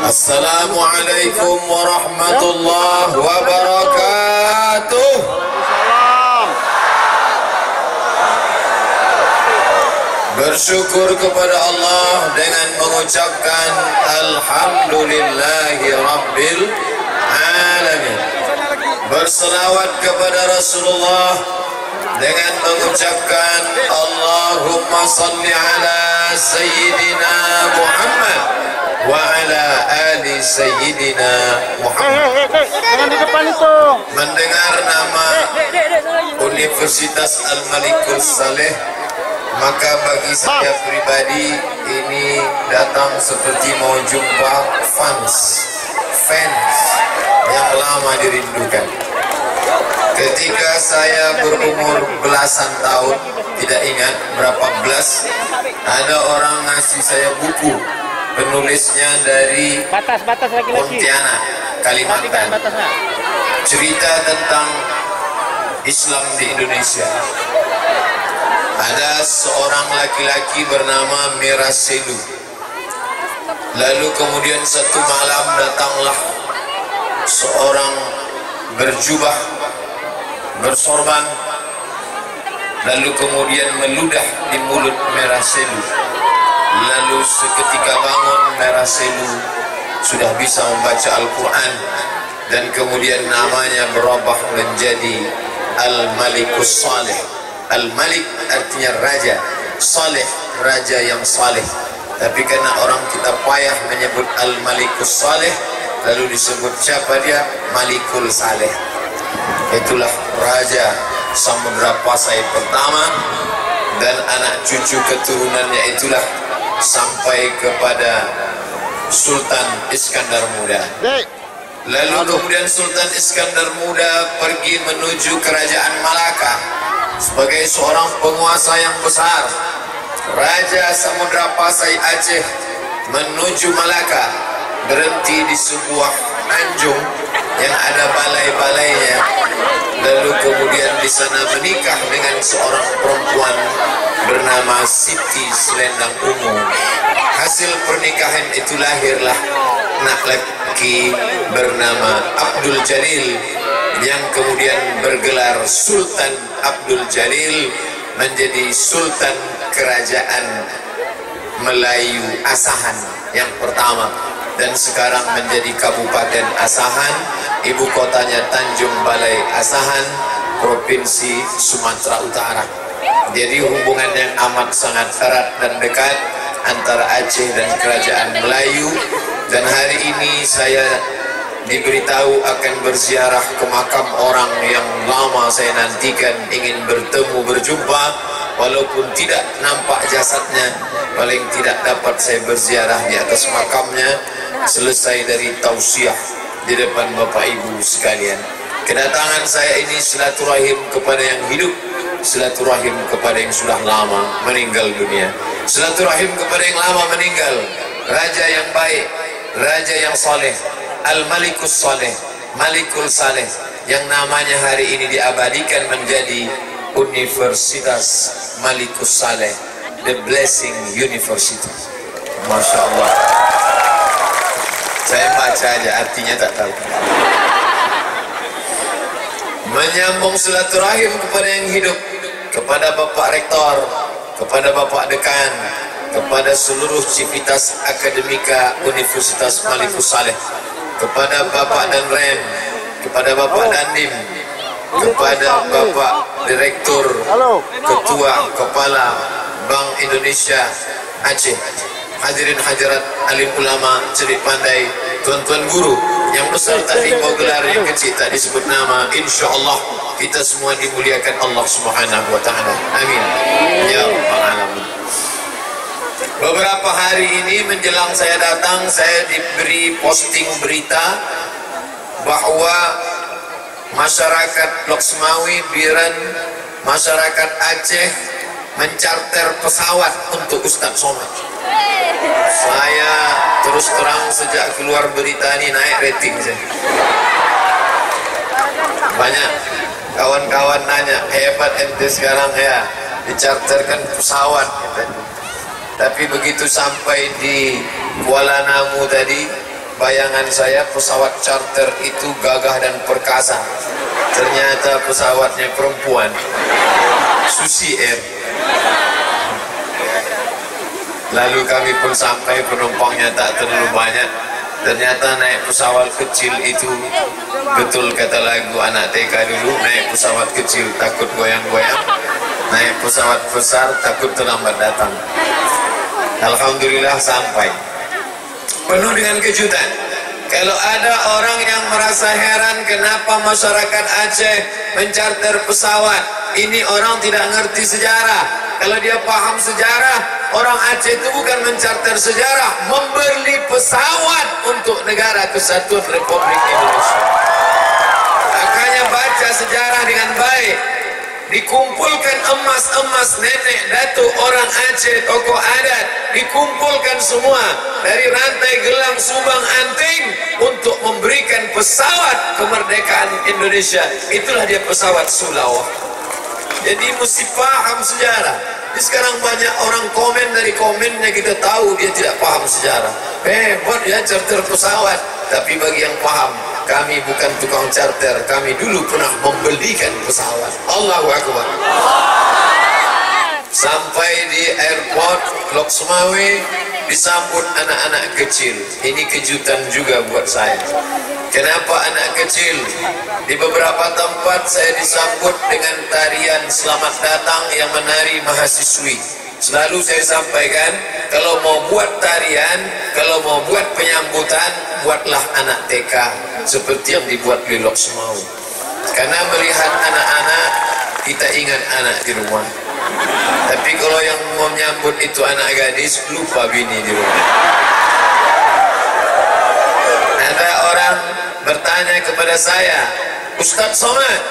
Assalamualaikum warahmatullahi wabarakatuh. Bersyukur kepada Allah dengan mengucapkan Alhamdulillahi Rabbil Alamin. Berselawat kepada Rasulullah dengan mengucapkan Allahumma salli ala Sayyidina Muhammad wa ala ali Sayyidina Muhammad. Mendengar nama Universitas Al-Malikul Saleh, maka bagi saya pribadi ini datang seperti mau jumpa fans yang lama dirindukan. Ketika saya berumur belasan tahun, tidak ingat berapa belas, ada orang ngasih saya buku, penulisnya dari Pontianak, Kalimantan, cerita tentang Islam di Indonesia. Ada seorang laki-laki bernama Miraselu. Lalu kemudian satu malam datanglah seorang berjubah, bersorban, lalu kemudian meludah di mulut Miraselu. Lalu seketika bangun Miraselu sudah bisa membaca Al-Quran, dan kemudian namanya berubah menjadi Al-Malikus Saleh. Al-Malik artinya raja, Saleh raja yang saleh. Tapi karena orang kita payah menyebut Al-Malikus Saleh, lalu disebut siapa dia? Malikul Saleh. Itulah raja Samudra Pasai pertama, dan anak cucu keturunannya itulah sampai kepada Sultan Iskandar Muda. Lalu kemudian Sultan Iskandar Muda pergi menuju kerajaan Malaka sebagai seorang penguasa yang besar. Raja Samudra Pasai Aceh menuju Malaka, berhenti di sebuah tanjung yang ada balai-balainya. Lalu kemudian di sana menikah dengan seorang perempuan bernama Siti Selendang Ungu. Hasil pernikahan itu lahirlah anak laki bernama Abdul Jalil, yang kemudian bergelar Sultan Abdul Jalil, menjadi Sultan Kerajaan Melayu Asahan yang pertama, dan sekarang menjadi Kabupaten Asahan, ibu kotanya Tanjung Balai Asahan, Provinsi Sumatera Utara. Jadi hubungan yang amat sangat erat dan dekat antara Aceh dan Kerajaan Melayu. Dan hari ini saya diberitahu akan berziarah ke makam orang yang lama saya nantikan, ingin bertemu, berjumpa, walaupun tidak nampak jasadnya, paling tidak dapat saya berziarah di atas makamnya, selesai dari tausiah di depan Bapak Ibu sekalian. Kedatangan saya ini silaturahim kepada yang hidup, silaturahim kepada yang sudah lama meninggal dunia, silaturahim kepada yang lama meninggal. Raja yang baik, raja yang saleh, Al-Malikus Saleh, Malikul Saleh, yang namanya hari ini diabadikan menjadi Universitas Malikus Saleh, The Blessing University. Masya Allah. Saya baca aja, artinya tak tahu. Menyambung silaturahim kepada yang hidup, kepada Bapak Rektor, kepada Bapak Dekan, kepada seluruh Civitas Akademika Universitas Malikus Saleh, kepada Bapak Danrem, kepada Bapak Dandim, kepada Bapak Direktur, Ketua Kepala Bank Indonesia Aceh, hadirin hadirat alim ulama, cerdik pandai, tuan-tuan guru yang besar tak dibawa gelar, yang kecil tak disebut nama. Insya Allah kita semua dimuliakan Allah Subhanahu Wa Taala. Amin ya Rabbal Alamin. Beberapa hari ini menjelang saya datang, saya diberi posting berita bahwa masyarakat Lok Semawi, Biren, masyarakat Aceh mencarter pesawat untuk Ustadz Somad. Saya terus terang sejak keluar berita ini naik rating saya. Banyak kawan-kawan nanya, hebat ente sekarang ya, dicarterkan pesawat katanya. Tapi begitu sampai di Kuala Namu tadi, bayangan saya pesawat charter itu gagah dan perkasa. Ternyata pesawatnya perempuan, Susi Air. Lalu kami pun sampai, penumpangnya tak terlalu banyak. Ternyata naik pesawat kecil itu, betul kata lagu anak TK dulu, naik pesawat kecil takut goyang-goyang, naik pesawat besar takut terlambat datang. Alhamdulillah sampai. Penuh dengan kejutan. Kalau ada orang yang merasa heran kenapa masyarakat Aceh mencarter pesawat, ini orang tidak ngerti sejarah. Kalau dia paham sejarah, orang Aceh itu bukan mencarter sejarah, membeli pesawat untuk Negara Kesatuan Republik Indonesia. Makanya baca sejarah dengan baik. Dikumpulkan emas-emas nenek datuk orang Aceh, tokoh adat, dikumpulkan semua dari rantai gelang Subang Anting untuk memberikan pesawat kemerdekaan Indonesia. Itulah dia pesawat Sulawak. Jadi mesti paham sejarah. Jadi sekarang banyak orang komen, dari komennya kita tahu dia tidak paham sejarah. Hebat ya charter pesawat. Tapi bagi yang paham, kami bukan tukang charter, kami dulu pernah membelikan pesawat. Allahu Akbar. Sampai di airport Lok Sumawe, disambut anak-anak kecil. Ini kejutan juga buat saya. Kenapa anak kecil? Di beberapa tempat saya disambut dengan tarian selamat datang yang menari mahasiswi. Selalu saya sampaikan, kalau mau buat tarian, kalau mau buat penyambutan, buatlah anak TK seperti yang dibuat di Lok Sumawe. Karena melihat anak-anak, kita ingat anak di rumah. Tapi kalau yang mau menyambut itu anak gadis, lupa bini di rumah. Ada orang bertanya kepada saya, Ustadz Somad,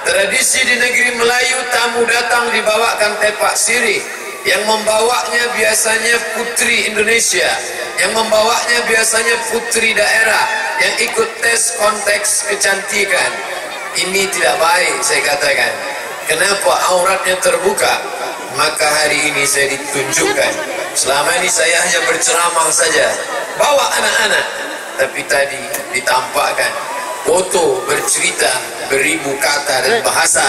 tradisi di negeri Melayu tamu datang dibawakan tepak sirih. Yang membawanya biasanya putri Indonesia, yang membawanya biasanya putri daerah yang ikut tes konteks kecantikan. Ini tidak baik, saya katakan. Kenapa auratnya terbuka? Maka hari ini saya ditunjukkan. Selama ini saya hanya berceramah saja, bawa anak-anak, tapi tadi ditampakkan foto bercerita beribu kata dan bahasa.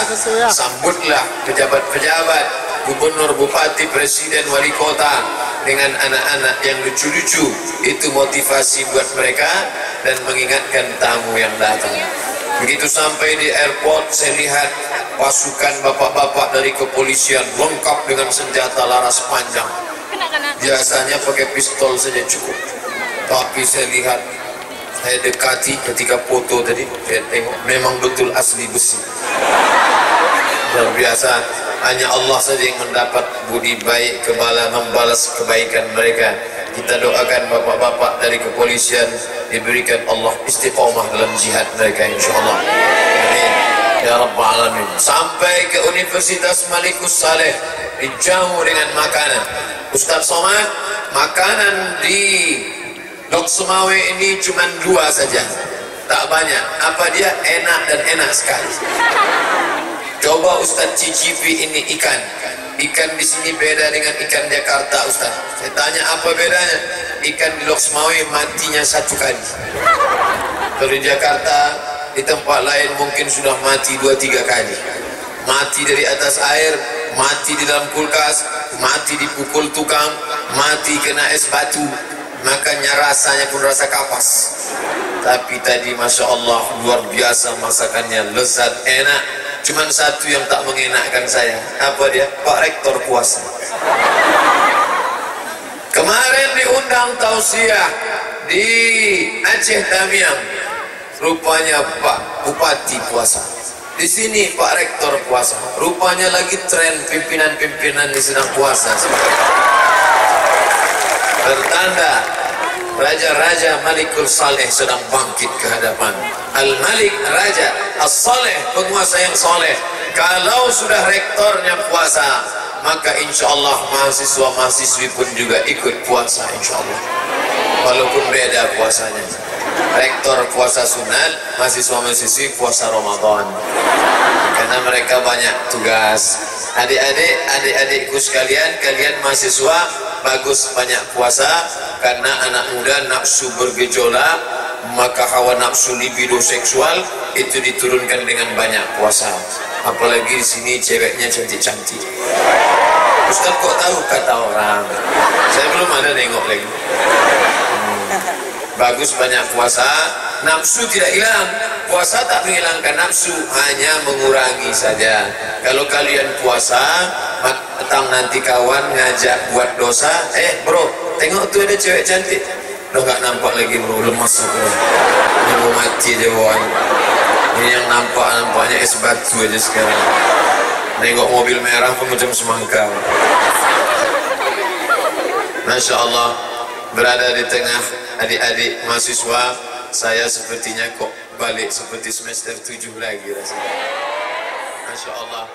Sambutlah pejabat-pejabat, gubernur, bupati, presiden, wali kota dengan anak-anak yang lucu-lucu. Itu motivasi buat mereka dan mengingatkan tamu yang datang. Begitu sampai di airport, saya lihat pasukan bapak-bapak dari kepolisian lengkap dengan senjata laras panjang. Biasanya pakai pistol saja cukup, tapi saya lihat, saya dekati ketika foto tadi, saya tengok memang betul asli besi. Dan biasa hanya Allah saja yang mendapat budi baik, membalas kebaikan mereka. Kita doakan bapak-bapak dari kepolisian diberikan Allah istiqomah dalam jihad mereka, insyaallah. Amin ya rabbal alamin. Sampai ke Universitas Malikus Saleh, dijamu dengan makanan. Ustadz Somad, makanan di Lok Sumawe ini cuma 2 saja, tak banyak. Apa dia? Enak dan enak sekali. Coba Ustadz cicipi ini ikan. Ikan di sini beda dengan ikan Jakarta, Ustaz. Saya tanya apa bedanya? Ikan di Lok Sumawe matinya 1 kali. Kalau di Jakarta, di tempat lain mungkin sudah mati 2-3 kali. Mati dari atas air, mati di dalam kulkas, mati dipukul tukang, mati kena es batu. Makanya rasanya pun rasa kapas. Tapi tadi Masya Allah luar biasa masakannya, lezat, enak. Cuman satu yang tak mengenakkan saya. Apa dia? Pak Rektor puasa. Kemarin diundang tausiah di Aceh Tamiang. Rupanya Pak Bupati puasa. Di sini Pak Rektor puasa. Rupanya lagi tren pimpinan-pimpinan ini sedang puasa. Bertanda Raja-Raja Malikul Saleh sedang bangkit ke hadapan. Al-Malik, Raja, As-Saleh, penguasa yang soleh. Kalau sudah rektornya puasa, maka insya Allah mahasiswa-mahasiswi pun juga ikut puasa, insya Allah. Walaupun beda puasanya. Rektor puasa sunat, mahasiswa-mahasiswi puasa Ramadan. Karena mereka banyak tugas. Adik-adikku sekalian, kalian mahasiswa bagus banyak puasa, karena anak muda nafsu bergejolak, maka hawa nafsu libido seksual itu diturunkan dengan banyak puasa. Apalagi di sini ceweknya cantik-cantik. Ustaz kok tahu? Kata orang. Saya belum ada nengok lagi. Bagus banyak puasa, nafsu tidak hilang. Puasa tak menghilangkan nafsu, hanya mengurangi saja. Kalau kalian puasa, datang nanti kawan ngajak buat dosa, bro, tengok tuh ada cewek cantik. Udah gak nampak lagi bro, lemas aku. Ini mau mati aja bawaan. Ini yang nampaknya es batu aja sekarang. Nengok mobil merah pun macam semangka. Masya Allah, berada di tengah adik-adik mahasiswa, saya sepertinya kok balik seperti semester 7 lagi rasanya. Masya Allah.